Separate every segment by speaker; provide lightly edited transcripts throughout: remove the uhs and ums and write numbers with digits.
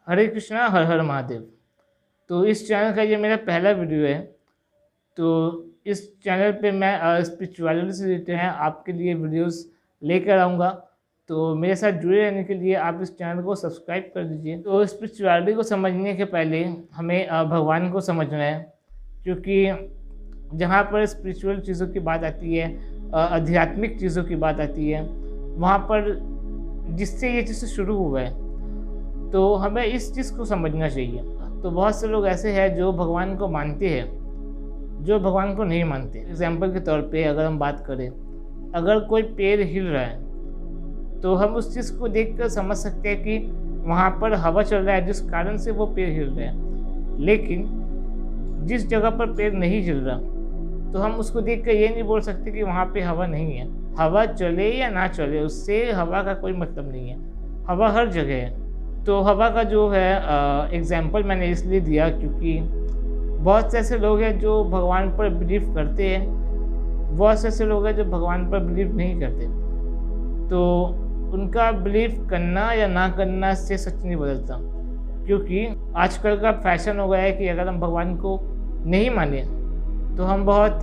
Speaker 1: हरे कृष्णा हर हर महादेव। तो इस चैनल का ये मेरा पहला वीडियो है। तो इस चैनल पे मैं स्पिरिचुअलिटी से रिलेटेड हैं आपके लिए वीडियोस लेकर आऊँगा। तो मेरे साथ जुड़े रहने के लिए आप इस चैनल को सब्सक्राइब कर दीजिए। तो स्पिरिचुअलिटी को समझने के पहले हमें भगवान को समझना है, क्योंकि जहाँ पर स्पिरिचुअल चीज़ों की बात आती है, आध्यात्मिक चीज़ों की बात आती है, वहाँ पर जिससे ये चीज़ शुरू हुआ है, तो हमें इस चीज़ को समझना चाहिए। तो बहुत से लोग ऐसे हैं जो भगवान को मानते हैं, जो भगवान को नहीं मानते। एग्जाम्पल के तौर पे अगर हम बात करें, अगर कोई पेड़ हिल रहा है तो हम उस चीज़ को देखकर समझ सकते हैं कि वहाँ पर हवा चल रहा है जिस कारण से वो पेड़ हिल रहा है। लेकिन जिस जगह पर पेड़ नहीं हिल रहा, तो हम उसको देखकर ये नहीं बोल सकते कि वहाँ पे हवा नहीं है। हवा चले या ना चले, उससे हवा का कोई मतलब नहीं है। हवा हर जगह है। तो हवा का जो है एग्जाम्पल मैंने इसलिए दिया क्योंकि बहुत से ऐसे लोग हैं जो भगवान पर बिलीव करते हैं, बहुत से ऐसे लोग हैं जो भगवान पर बिलीव नहीं करते। तो उनका बिलीव करना या ना करना से सच नहीं बदलता, क्योंकि आजकल का फैशन हो गया है कि अगर हम भगवान को नहीं माने तो हम बहुत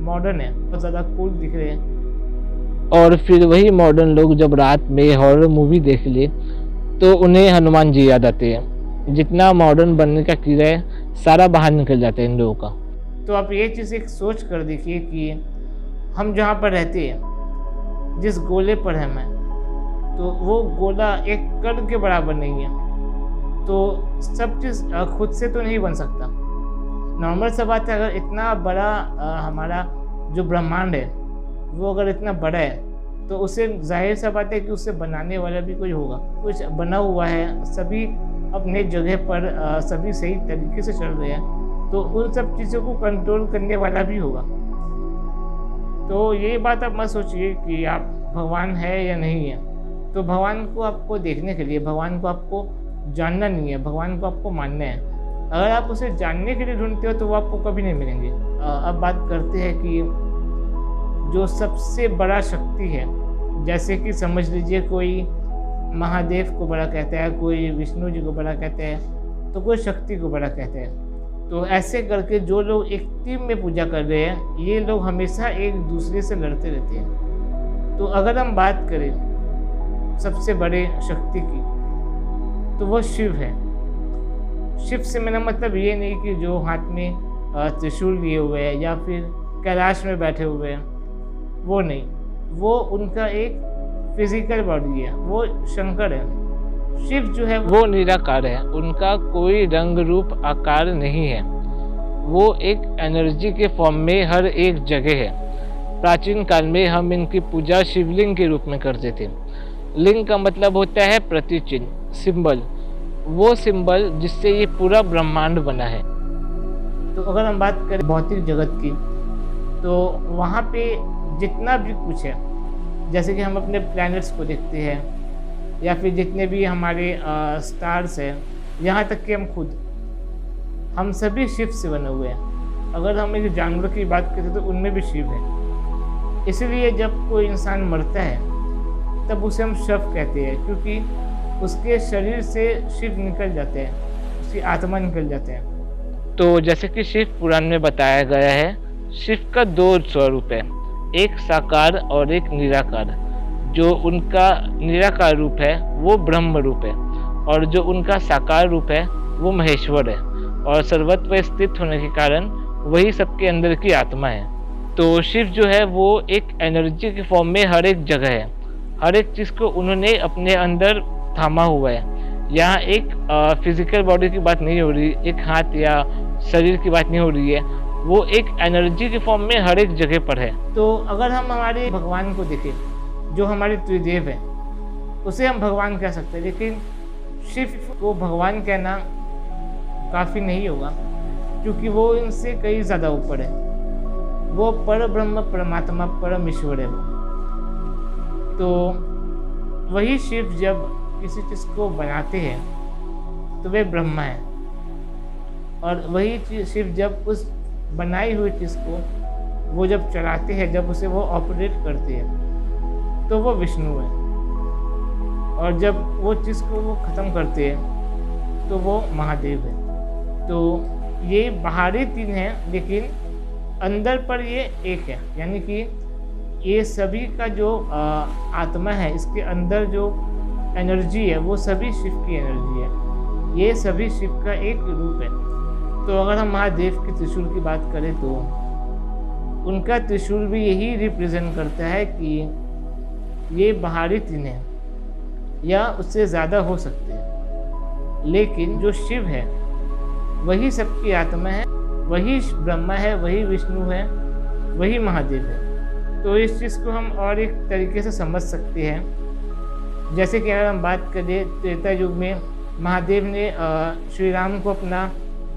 Speaker 1: मॉडर्न हैं, बहुत ज़्यादा कूल दिख रहे हैं।
Speaker 2: और फिर वही मॉडर्न लोग जब रात में हॉरर मूवी देख ले तो उन्हें हनुमान जी याद आते हैं। जितना मॉडर्न बनने का कीड़ा है सारा बाहर निकल जाता है इन लोगों का।
Speaker 1: तो आप ये चीज़ एक सोच कर देखिए कि हम जहाँ पर रहते हैं, जिस गोले पर हैं मैं, तो वो गोला एक कण के बराबर नहीं है। तो सब चीज़ खुद से तो नहीं बन सकता। नॉर्मल सा बात है, अगर इतना बड़ा हमारा जो ब्रह्मांड है वो अगर इतना बड़ा है तो उसे जाहिर सा बात है कि उसे बनाने वाला भी कोई होगा। कुछ बना हुआ है, सभी अपने जगह पर सभी सही तरीके से चल रहे हैं, तो उन सब चीज़ों को कंट्रोल करने वाला भी होगा। तो ये बात आप मत सोचिए कि आप भगवान है या नहीं है। तो भगवान को आपको देखने के लिए, भगवान को आपको जानना नहीं है, भगवान को आपको मानना है। अगर आप उसे जानने के लिए ढूंढते हो तो वो आपको कभी नहीं मिलेंगे। अब बात करते हैं कि जो सबसे बड़ा शक्ति है, जैसे कि समझ लीजिए कोई महादेव को बड़ा कहता है, कोई विष्णु जी को बड़ा कहता है, तो कोई शक्ति को बड़ा कहता है। तो ऐसे करके जो लोग एक टीम में पूजा कर रहे हैं, ये लोग हमेशा एक दूसरे से लड़ते रहते हैं। तो अगर हम बात करें सबसे बड़े शक्ति की, तो वो शिव है। शिव से मेरा मतलब ये नहीं कि जो हाथ में त्रिशूल लिए हुए हैं या फिर कैलाश में बैठे हुए हैं, वो नहीं। वो उनका एक फिजिकल बॉडी है, वो शंकर है। शिव जो है
Speaker 2: वो निराकार है, उनका कोई रंग रूप आकार नहीं है। वो एक एनर्जी के फॉर्म में हर एक जगह है। प्राचीन काल में हम इनकी पूजा शिवलिंग के रूप में करते थे। लिंग का मतलब होता है प्रतिचिन्ह, सिंबल, वो सिंबल जिससे ये पूरा ब्रह्मांड बना है।
Speaker 1: तो अगर हम बात करें भौतिक जगत की, तो वहाँ पे जितना भी कुछ है, जैसे कि हम अपने प्लैनेट्स को देखते हैं या फिर जितने भी हमारे स्टार्स हैं, यहाँ तक कि हम सभी शिव से बने हुए हैं। अगर हम एक जानवर की बात करें तो उनमें भी शिव है। इसलिए जब कोई इंसान मरता है तब उसे हम शव कहते हैं, क्योंकि उसके शरीर से शिव निकल जाते हैं, उसकी आत्मा निकल जाते हैं।
Speaker 2: तो जैसे कि शिव पुराण में बताया गया है, शिव का दो स्वरूप है, एक साकार और एक निराकार। जो उनका निराकार रूप है वो ब्रह्म रूप है, और जो उनका साकार रूप है वो महेश्वर है, और सर्वत्र स्थित होने के कारण वही सबके अंदर की आत्मा है। तो शिव जो है वो एक एनर्जी के फॉर्म में हर एक जगह है। हर एक चीज़ को उन्होंने अपने अंदर थामा हुआ है। यहाँ एक फिजिकल बॉडी की बात नहीं हो रही, एक हाथ या शरीर की बात नहीं हो रही है, वो एक एनर्जी के फॉर्म में हर एक जगह पर है।
Speaker 1: तो अगर हम हमारे भगवान को देखें, जो हमारे त्रिदेव हैं, उसे हम भगवान कह सकते हैं, लेकिन शिव को भगवान कहना काफ़ी नहीं होगा, क्योंकि वो इनसे कई ज़्यादा ऊपर है। वो पर ब्रह्म, परमात्मा, परम ईश्वर है वो। तो वही शिव जब किसी चीज़ को बनाते हैं तो वे ब्रह्मा है, और वही शिव जब उस बनाई हुई चीज़ को वो जब चलाते हैं, जब उसे वो ऑपरेट करते हैं, तो वो विष्णु है। और जब वो चीज़ को वो ख़त्म करते हैं तो वो महादेव है। तो ये बाहरी 3 हैं, लेकिन अंदर पर ये एक है, यानी कि ये सभी का जो आत्मा है, इसके अंदर जो एनर्जी है वो सभी शिव की एनर्जी है। ये सभी शिव का एक रूप है। तो अगर हम महादेव के त्रिशूल की बात करें तो उनका त्रिशूल भी यही रिप्रेजेंट करता है कि ये बाहरी 3 है या उससे ज़्यादा हो सकते हैं, लेकिन जो शिव है वही सबकी आत्मा है, वही ब्रह्मा है, वही विष्णु है, वही महादेव है। तो इस चीज़ को हम और एक तरीके से समझ सकते हैं। जैसे कि अगर हम बात करें त्रेता युग में महादेव ने श्री राम को अपना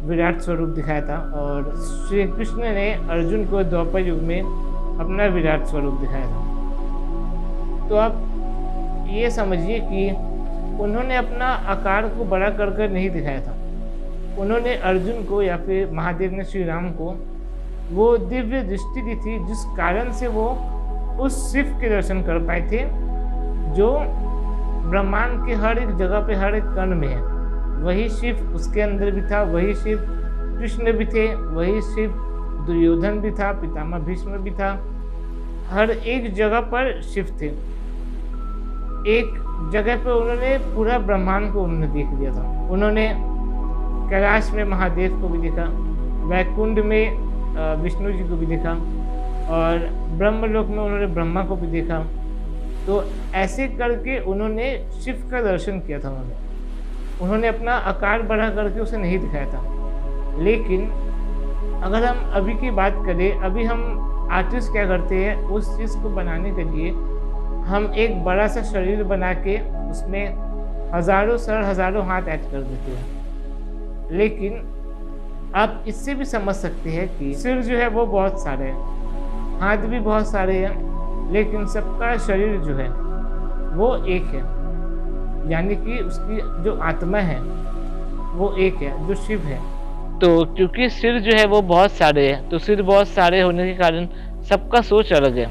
Speaker 1: विराट स्वरूप दिखाया था और श्री कृष्ण ने अर्जुन को द्वापर युग में अपना विराट स्वरूप दिखाया था। तो आप ये समझिए कि उन्होंने अपना आकार को बड़ा कर कर नहीं दिखाया था। उन्होंने अर्जुन को या फिर महादेव ने श्री राम को वो दिव्य दृष्टि दी थी, जिस कारण से वो उस शिव के दर्शन कर पाए थे जो ब्रह्मांड के हर एक जगह पे, हर एक कण में है। वही शिव उसके अंदर भी था, वही शिव कृष्ण भी थे, वही शिव दुर्योधन भी था, पितामह भीष्म भी था। हर एक जगह पर शिव थे। एक जगह पे उन्होंने पूरा ब्रह्मांड को उन्होंने देख लिया था। उन्होंने कैलाश में महादेव को भी देखा, वैकुंठ में विष्णु जी को भी देखा और ब्रह्मलोक में उन्होंने ब्रह्मा को भी देखा। तो ऐसे करके उन्होंने शिव का दर्शन किया था। उन्होंने अपना आकार बढ़ा करके उसे नहीं दिखाया था। लेकिन अगर हम अभी की बात करें, अभी हम आर्टिस्ट क्या करते हैं, उस चीज़ को बनाने के लिए हम एक बड़ा सा शरीर बना के उसमें हज़ारों सर, हज़ारों हाथ ऐड कर देते हैं। लेकिन आप इससे भी समझ सकते हैं कि सिर जो है वो बहुत सारे हैं, हाथ भी बहुत सारे हैं, लेकिन सबका शरीर जो है वो एक है। यानी कि उसकी जो आत्मा है वो एक है, जो शिव है।
Speaker 2: तो क्योंकि सिर जो है वो बहुत सारे हैं, तो सिर बहुत सारे होने के कारण सबका सोच अलग है।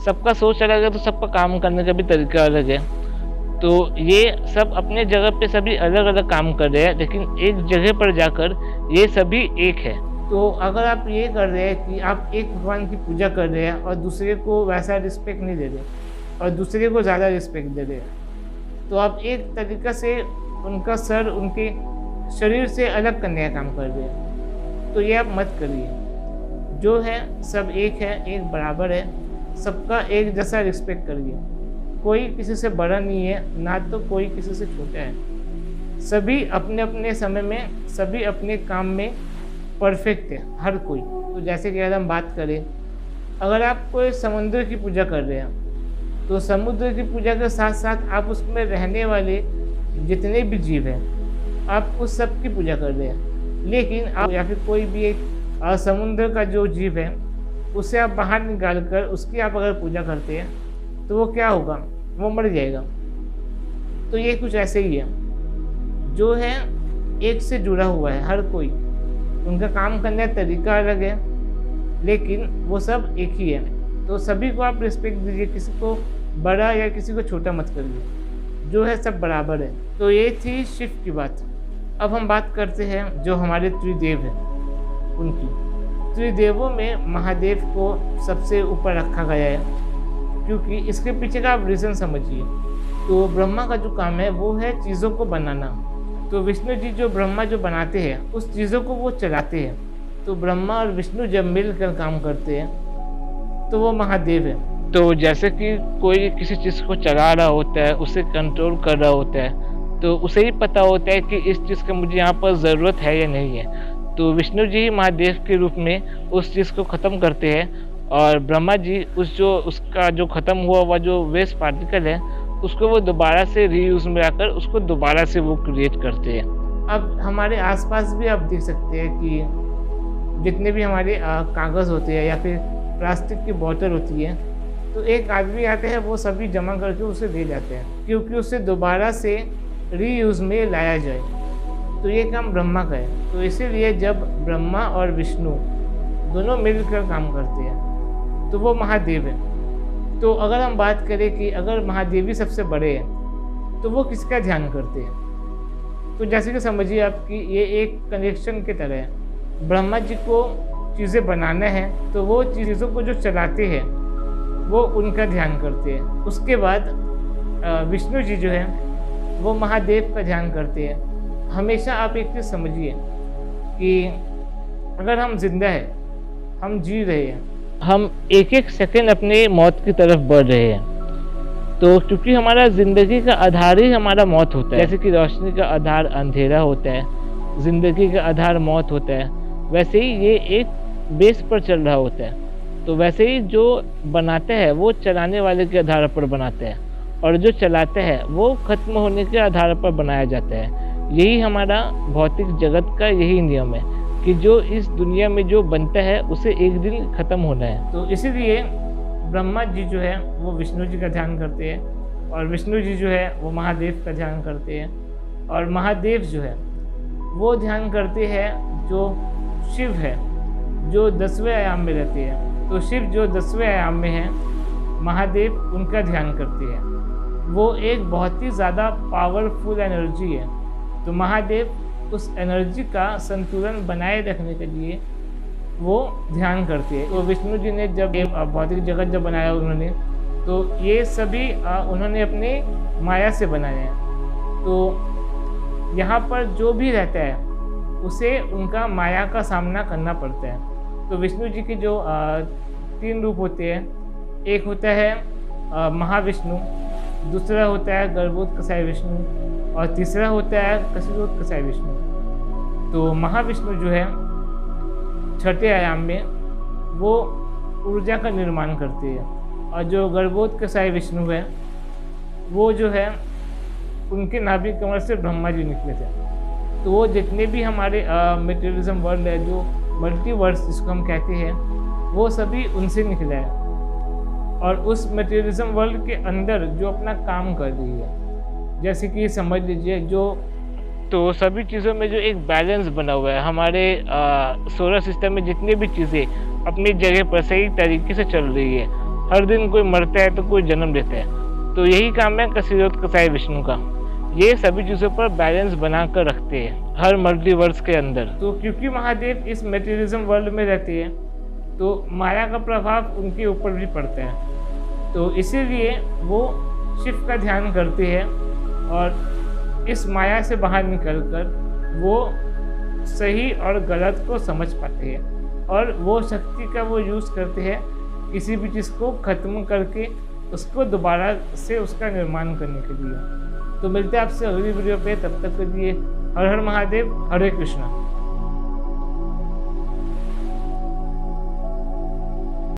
Speaker 2: सबका सोच अलग है तो सबका काम करने का भी तरीका अलग है। तो ये सब अपने जगह पे सभी अलग अलग काम कर रहे हैं, लेकिन एक जगह पर जाकर ये सभी एक है।
Speaker 1: तो अगर आप ये कर रहे हैं कि आप एक भगवान की पूजा कर रहे हैं और दूसरे को वैसा रिस्पेक्ट नहीं दे रहे और दूसरे को ज़्यादा रिस्पेक्ट दे रहे हैं, तो आप एक तरीक़ा से उनका सर उनके शरीर से अलग करने का काम कर रहे हैं। तो ये आप मत करिए। जो है सब एक है, एक बराबर है, सबका एक जैसा रिस्पेक्ट करिए। कोई किसी से बड़ा नहीं है, ना तो कोई किसी से छोटा है। सभी अपने अपने समय में, सभी अपने काम में परफेक्ट है, हर कोई। तो जैसे कि अगर हम बात करें, अगर आप कोई समुद्र की पूजा कर रहे हैं तो समुद्र की पूजा के साथ साथ आप उसमें रहने वाले जितने भी जीव हैं, आप उस सब की पूजा कर रहे हैं। लेकिन आप या फिर कोई भी एक समुद्र का जो जीव है उसे आप बाहर निकाल कर उसकी आप अगर पूजा करते हैं तो वो क्या होगा, वो मर जाएगा। तो ये कुछ ऐसे ही है, जो है एक से जुड़ा हुआ है हर कोई। उनका काम करने का तरीका अलग है, लेकिन वो सब एक ही है। तो सभी को आप रिस्पेक्ट दीजिए, किसी को बड़ा या किसी को छोटा मत करिए। जो है सब बराबर है। तो ये थी शिव की बात। अब हम बात करते हैं जो हमारे त्रिदेव हैं उनकी। त्रिदेवों में महादेव को सबसे ऊपर रखा गया है, क्योंकि इसके पीछे का आप रीज़न समझिए। तो ब्रह्मा का जो काम है वो है चीज़ों को बनाना। तो विष्णु जी जो ब्रह्मा जो बनाते हैं उस चीज़ों को वो चलाते हैं। तो ब्रह्मा और विष्णु जब मिलकर काम करते हैं तो वो महादेव है।
Speaker 2: तो जैसे कि कोई किसी चीज़ को चला रहा होता है, उसे कंट्रोल कर रहा होता है, तो उसे ही पता होता है कि इस चीज़ का मुझे यहाँ पर ज़रूरत है या नहीं है। तो विष्णु जी महादेव के रूप में उस चीज़ को ख़त्म करते हैं और ब्रह्मा जी उसका जो ख़त्म हुआ हुआ जो वेस्ट पार्टिकल है उसको वो दोबारा से रीयूज़ में आकर उसको दोबारा से वो क्रिएट करते हैं।
Speaker 1: अब हमारे आसपास भी आप देख सकते हैं कि जितने भी हमारे कागज़ होते हैं या फिर प्लास्टिक की बोतल होती है, तो एक आदमी आते हैं वो सभी जमा करके उसे दे जाते हैं, क्योंकि उसे दोबारा से रीयूज़ में लाया जाए। तो ये काम ब्रह्मा का है। तो इसीलिए जब ब्रह्मा और विष्णु दोनों मिलकर काम करते हैं तो वो महादेव है। तो अगर हम बात करें कि अगर महादेव ही सबसे बड़े हैं तो वो किसका ध्यान करते हैं, तो जैसे कि समझिए आपकी ये एक कनेक्शन की तरह है। ब्रह्मा जी को चीज़ें बनाना है तो वो चीज़ों को जो चलाते हैं वो उनका ध्यान करते हैं। उसके बाद विष्णु जी जो है वो महादेव का ध्यान करते हैं। हमेशा आप एक चीज़ समझिए कि अगर हम जिंदा है, हम जी रहे हैं,
Speaker 2: हम एक एक सेकंड अपने मौत की तरफ बढ़ रहे हैं, तो क्योंकि हमारा ज़िंदगी का आधार ही हमारा मौत होता है। जैसे कि रोशनी का आधार अंधेरा होता है, ज़िंदगी का आधार मौत होता है, वैसे ही ये एक बेस पर चल रहा होता है। तो वैसे ही जो बनाता है वो चलाने वाले के आधार पर बनाता है, और जो चलाता है वो खत्म होने के आधार पर बनाया जाता है। यही हमारा भौतिक जगत का यही नियम है कि जो इस दुनिया में जो बनता है उसे एक दिन ख़त्म होना है।
Speaker 1: तो इसीलिए ब्रह्मा जी जो है वो विष्णु जी का ध्यान करते हैं, और विष्णु जी जो है वो महादेव का ध्यान करते हैं, और महादेव जो है वो ध्यान करते हैं जो शिव है, जो 10वें आयाम में रहते हैं। तो शिव जो 10वें आयाम में है, महादेव उनका ध्यान करते हैं। वो एक बहुत ही ज़्यादा पावरफुल एनर्जी है। तो महादेव उस एनर्जी का संतुलन बनाए रखने के लिए वो ध्यान करते हैं। तो विष्णु जी ने जब ये भौतिक जगत जब बनाया उन्होंने, तो ये सभी उन्होंने अपनी माया से बनाया है। तो यहाँ पर जो भी रहता है उसे उनका माया का सामना करना पड़ता है। तो विष्णु जी के जो 3 रूप होते हैं, एक होता है महाविष्णु, दूसरा होता है गर्भोत्कचाय विष्णु, और तीसरा होता है कशिरोत्कचाय विष्णु। तो महाविष्णु जो है 6ठे आयाम में वो ऊर्जा का निर्माण करते हैं, और जो गर्भोत्कचाय विष्णु है वो जो है उनके नाभि कमल से ब्रह्मा जी निकले थे। तो वो जितने भी हमारे मटेरियलिज्म वर्ल्ड है, जो मल्टीवर्स जिसको हम कहते हैं, वो सभी उनसे निकला है, और उस मटेरियलिज्म वर्ल्ड के अंदर जो अपना काम कर रही है। जैसे कि समझ लीजिए जो
Speaker 2: तो सभी चीज़ों में जो एक बैलेंस बना हुआ है, हमारे सोलर सिस्टम में जितनी भी चीज़ें अपनी जगह पर सही तरीके से चल रही है। हर दिन कोई मरता है तो कोई जन्म लेता है, तो यही काम है कशिरोत्कचाय विष्णु का। ये सभी चीज़ों पर बैलेंस बना कर रखते हैं हर मल्टीवर्स के अंदर।
Speaker 1: तो क्योंकि महादेव इस मटेरियलिज्म वर्ल्ड में रहते हैं तो माया का प्रभाव उनके ऊपर भी पड़ता है। तो इसीलिए वो शिव का ध्यान करते हैं, और इस माया से बाहर निकलकर वो सही और गलत को समझ पाते हैं, और वो शक्ति का वो यूज़ करते हैं किसी भी चीज़ को ख़त्म करके उसको दोबारा से उसका निर्माण करने के लिए। तो मिलते हैं आपसे अगली वीडियो पे, तब तक के लिए हर हर महादेव, हरे कृष्णा।